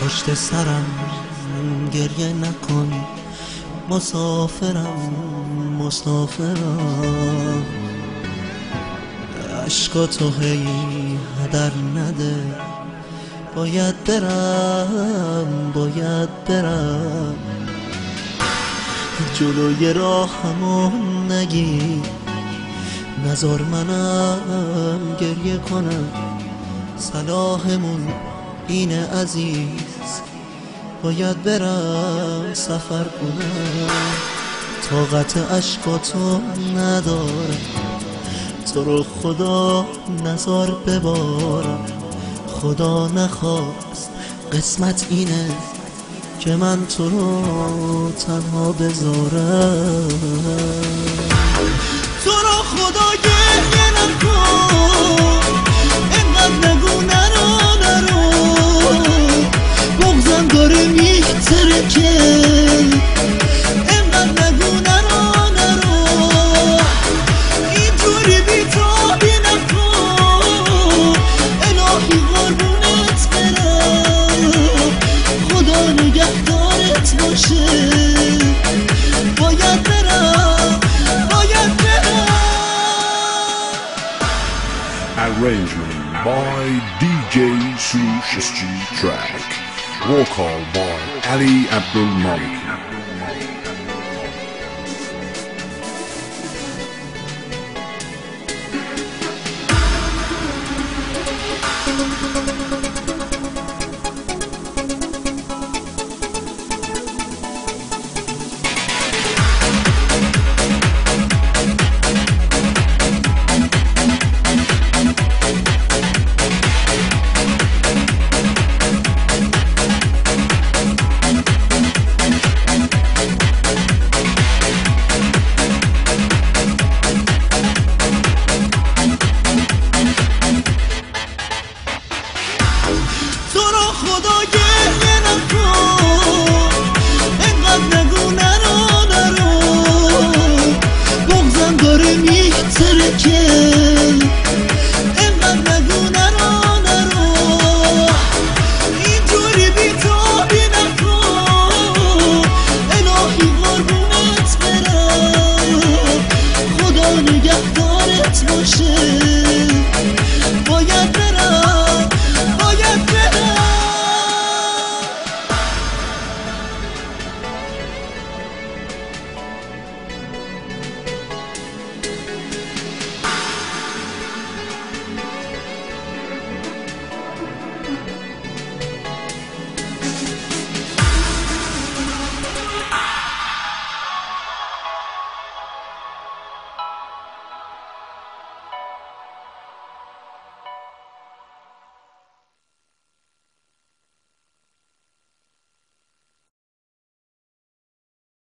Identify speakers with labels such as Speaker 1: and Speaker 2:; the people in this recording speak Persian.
Speaker 1: پشت سرم گریه نکن، مسافرم مسافرم. عشقاتو هی هدر نده، باید برم باید برم. جلوی راهمو نگی، نذار منم گریه کنم. صلاحمون اینه عزیز، باید برم سفر کنم. طاقت عشقاتو ندارم، تو رو خدا نذار ببارم. خدا نخواست قسمت اینه که من تو رو تنها بذارم. تو رو خدا گریه نکن، اینقدر نگو نرو نرو. بغضم داره میترکه، اینقدر نگو نرو نرو. اینجوری بیتابی نکن، الهی قربونت برم. خدا نگهدارت باشه، باید برم باید برم.
Speaker 2: Arrangement by DJ Sush Track. Vocal by Ali Abdul Malik.